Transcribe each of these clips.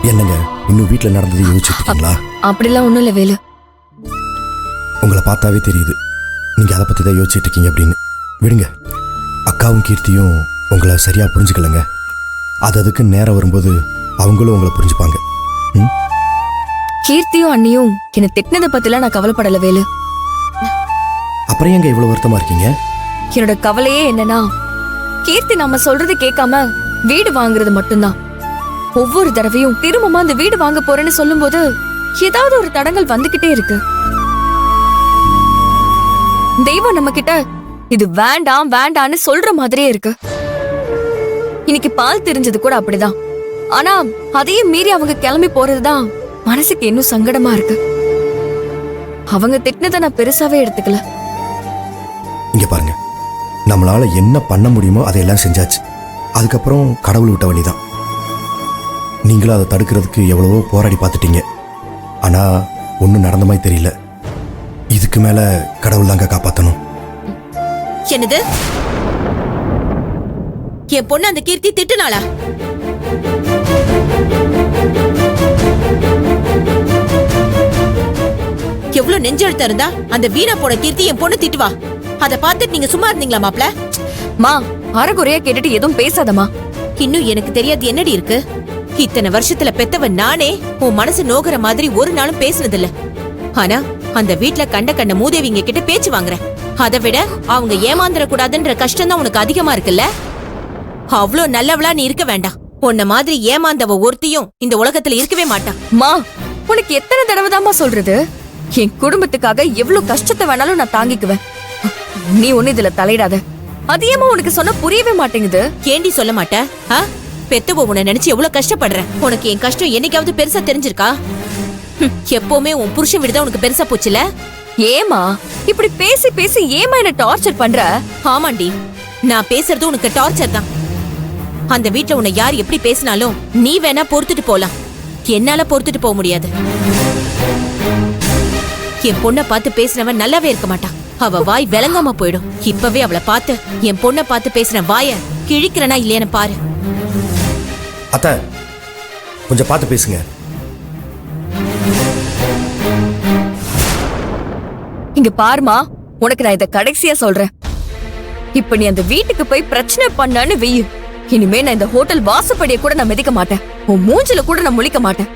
என்னங்க இன்னும் வீட்டுல நடந்தது யோசிச்சுட்டு இருக்கீங்களா? அப்படிலாம் ஒண்ணும் இல்ல வேலு. உங்களை பார்த்தாவே தெரியுது நீங்க அதை பத்தி தான் யோசிச்சுட்டு இருக்கீங்க அப்படின்னு. விடுங்க, அக்காவும் கீர்த்தியும் உங்களை சரியா புரிஞ்சுக்கலங்க. அதுக்கு நேரம் வரும்போது அவங்களும் உங்களை புரிஞ்சுப்பாங்க. கீர்த்தியும் அண்ணியும் என்ன திட்டினதை பத்திலாம் நான் கவலைப்படல வேலு. அப்புறம் எங்க இவ்வளவு வருத்தமா இருக்கீங்க? என்னோட கவலையே என்னன்னா, கீர்த்தி நம்ம சொல்றது கேட்காம வீடு வாங்குறது மட்டும்தான். ஒவ்வொரு தடவையும் திரும்பமா அந்த வீடு வாங்க போறேன்னு சொல்லும் போது ஏதாவது ஒரு தடங்கள் வந்துகிட்டே இருக்கு. தெய்வம் நம்ம கிட்ட இது வேண்டாம் வேண்டான்னு சொல்ற மாதிரியே இருக்கு. இன்னைக்கு பால் தெரிஞ்சது கூட அப்படிதான். ஆனா அதையும் மீறி அவங்க கிளம்பி போறதுதான் மனசுக்கு இன்னும் சங்கடமா இருக்கு. அவங்க திட்டினதை நான் பெருசாவே எடுத்துக்கல. இங்க பாருங்க, நம்மளால என்ன பண்ண முடியுமோ அதையெல்லாம் செஞ்சாச்சு. அதுக்கப்புறம் கடவுள் விட்ட வழிதான். நீங்களும் அதை தடுக்கிறதுக்கு எவ்வளவோ போராடி பார்த்துட்டீங்க. ஆனா ஒன்றும் நடந்த மாதிரி தெரியல. இதுக்கு மேல கடவுள் தாங்க காப்பாற்றணும். என்னது? என் பொண்ணு அந்த கீர்த்தி திட்டுனாளா? எவ்வளவு நெஞ்செழுத்த இருந்தா அந்த வீணா போன கீர்த்தி என் பொண்ணு திட்டுவா? அதை பார்த்துட்டு நீங்க சும்மா இருந்தீங்களா மாப்ள? மா, அரைகுறையா கேட்டுட்டு எதுவும் பேசாதமா. இன்னும் எனக்கு தெரியாது என்னடி இருக்கு. இத்தனை வருஷத்துல பெத்தவன் நானே உன் மனசு நோகிற மாதிரி ஒரு நாளும் பேசினதில்ல. ஆனா அந்த வீட்ல கண்ட மூதேவிங்க கிட்ட பேச்சு வாங்குறேன். அதை விட அவங்க ஏமாந்துட கூடாதுன்ற கஷ்டம் தான் உனக்கு அதிகமா இருக்குல்ல? அவ்வளோ நல்லவளா நீ இருக்க வேண்டாம். உன்ன மாதிரி ஏமாந்தவ ஒருத்தியும் இந்த உலகத்துல இருக்கவே மாட்டான். மா, உனக்கு எத்தனை தடவை தாமா சொல்றது? என் குடும்பத்துக்காக எவ்வளவு கஷ்டத்தை வேணாலும் நான் தாங்கிக்குவேன். நீ ஒண்ணு இதுல தலையிடாத. அதிகமா உனக்கு சொன்ன புரியவே மாட்டேங்குது. ஏண்டி சொல்ல மாட்ட? பெத்தவ உன்னை நினைச்சு எவ்வளவு கஷ்டப்படுற. உனக்கு என் கஷ்டம் என்னைக்காவது பெருசா தெரிஞ்சிருக்கா? எப்பவுமே உன் புருஷன் விடுதான் உனக்கு பெருசா போச்சுல. ஏமா இப்படி பேசி பேசி ஏமா என்ன டார்ச்சர் பண்ற? ஆமாண்டி, நான் பேசுறது உனக்கு டார்ச்சர் தான். அந்த வீட்ல உன்னை யார் எப்படி பேசினாலும் நீ வேணா பொறுத்துட்டு போலாம். என்னால பொறுத்துட்டு போக முடியாது. என் பொண்ணை பார்த்து பேசினவன் நல்லாவே இருக்க மாட்டான். அவ வாய் விளங்காம போயிடும். இப்பவே அவளை பார்த்து என் பொண்ணை பார்த்து பேசின வாய கிழிக்கிறனா இல்லையான்னு பாரு. அத்தை, கொஞ்சம் பார்த்து பேசுங்க. இங்க பாருமா, உனக்கு நான் இத கடைசியா சொல்றேன். இப்ப நீ அந்த வீட்டுக்கு போய் பிரச்சனை பண்ணான்னு வெயு. இனிமே நான் இந்த ஹோட்டல் வாசப்படியை கூட நான் மிதிக்க மாட்டேன். உன் மூஞ்சில கூட நான் முழிக்க மாட்டேன்.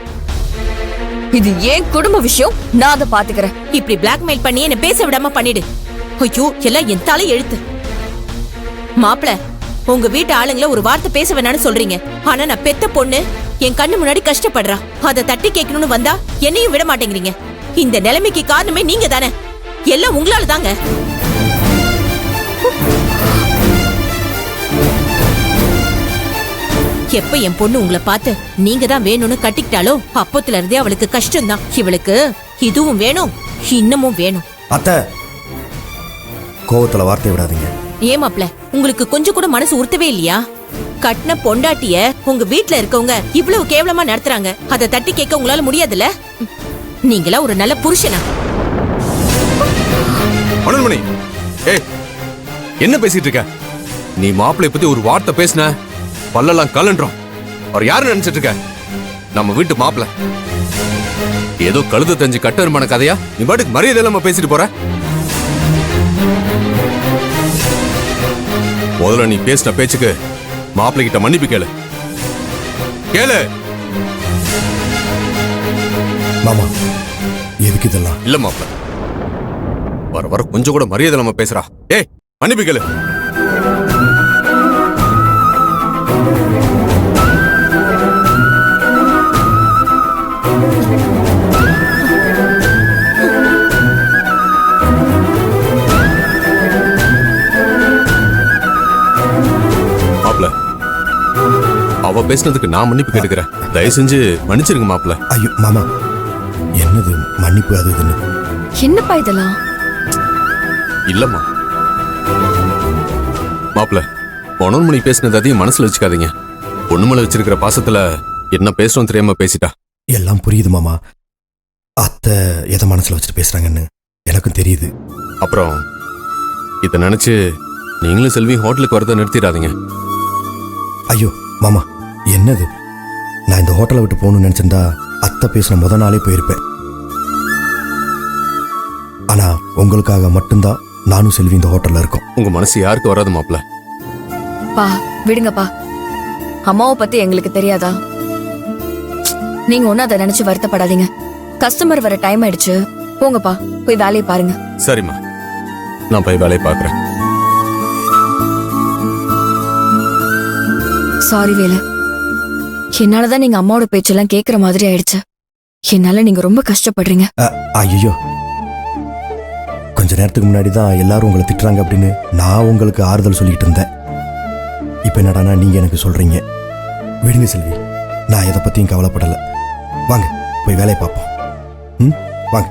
இது ஏன் குடும்ப விஷயம், நான் அதை பாத்துக்கிறேன். இப்படி பிளாக்மெயில் பண்ணி என்ன பேச விடாம பண்ணிடு. ஐயோ, எல்லாம் என் தலை எழுத்து. மாப்பிள, உங்க வீட்டு ஆளுங்கள ஒரு வார்த்தை பேச வேணான்னு சொல்றீங்க. ஆனா நான் பெத்த பொண்ணு என் கண்ணு முன்னாடி கஷ்டப்படுறா. அதை தட்டி கேட்கணும்னு வந்தா என்னையும் விட மாட்டேங்கிறீங்க. இந்த நிலைமைக்கு காரணமே நீங்க தானே. எல்லாம் உங்களால தாங்க. எப்ப என் பொண்ணு உங்களை பார்த்து நீங்க தான் வேணும்னு கட்டிக்கிட்டாலோ அப்பத்துல இருந்தே அவளுக்கு கஷ்டம் தான். இவளுக்கு இதுவும் வேணும், இன்னமும் வேணும். அத்தை, கோவத்துல வார்த்தை விடாதீங்க. ஏமாப்ல, உங்களுக்கு கொஞ்சம் கூட மனசு உறுத்தவே இல்லையா? கட்டின பொண்டாட்டிய உங்க வீட்டுல இருக்கவங்க இவ்வளவு கேவலமா நடத்துறாங்க. அதை தட்டி கேட்க உங்களால முடியாதுல்ல? நீங்களா ஒரு நல்ல புருஷனா? அனல்மணி, ஏய், என்ன பேசிட்டு இருக்க நீ? மாப்பிள்ளை பத்தி ஒரு வார்த்தை பேசின பல்லெல்லாம் கலன்றோம். அவர் யாரு நினைச்சிட்டு இருக்க? நம்ம வீட்டு மாப்பிள்ள. ஏதோ கழுத தெரிஞ்சு கட்டருமான கதையா நீ பாட்டுக்கு மரியாதை இல்லாம பேசிட்டு போற. முதல்ல நீ பேசின பேச்சுக்கு மாப்பிள்ளை கிட்ட மன்னிப்பு கேளு. கேளு. மாமா, எதுக்கு இதெல்லாம்? இல்ல மாப்பிள்ள, வர வர கொஞ்சம் கூட மரியாதை இல்லாம பேசுறா. ஏய், மன்னிப்பு கேளு. அவ பேசினதுக்கு நான் மன்னிப்பு கேட்டுக்கிறேன். தயவு செஞ்சு மன்னிச்சிருங்க மாப்பிள்ள. ஐயோ மாமா, என்னது மன்னிப்பு அது இதுன்னு? என்னப்பா இதெல்லாம்? இல்லம்மா மாப்பிள்ள, பொன்னமணி பேசினது அதையும் மனசுல வச்சுக்காதீங்க. பொண்ணுமலை வச்சிருக்கிற பாசத்துல என்ன பேசுறோம் தெரியாம பேசிட்டா. எல்லாம் புரியுது மாமா. அத்தை எதை மனசுல வச்சுட்டு பேசுறாங்கன்னு எனக்கும் தெரியுது. அப்புறம் இதை நினைச்சு நீங்களும் செல்வி ஹோட்டலுக்கு வரத நிறுத்திடாதீங்க. ஐயோ மாமா, என்னது? நான் இந்த ஹோட்டலை விட்டு போகணும்னு நினைச்சிருந்தா அத்தை பேசின முத நாளே போயிருப்பேன். ஆனா உங்களுக்காக மட்டும்தான் நானும் செல்வி இந்த ஹோட்டல்ல இருக்கோம். உங்க மனசு யாருக்கு வராது மாப்பிள்ள. பா விடுங்கப்பா, அம்மாவை பத்தி எங்களுக்கு தெரியாதா? நீங்க ஒன்னும் அதை நினைச்சு வருத்தப்படாதீங்க. கஸ்டமர் வர டைம் ஆயிடுச்சு, போங்கப்பா போய் வேலையை பாருங்க. சரிம்மா, நான் போய் வேலையை பார்க்குறேன். சாரி வேலு, என்னாலதான் நீங்க அம்மாவோட பேச்செல்லாம் கேக்குற மாதிரி ஆயிடுச்சு. என்னால நீங்க ரொம்ப கஷ்டப்படுறீங்க. ஐயோ, கொஞ்ச நேரத்துக்கு முன்னாடி தான் எல்லாரும் உங்களை திட்டுறாங்க அப்படின்னு நான் உங்களுக்கு ஆறுதல் சொல்லிட்டு இருந்தேன். இப்ப என்னடானா நீங்க எனக்கு சொல்றீங்க. விடுங்க செல்வி, நான் எதை பத்தியும் கவலைப்படல. வாங்க போய் வேலையை பார்ப்போம். ம், வாங்க.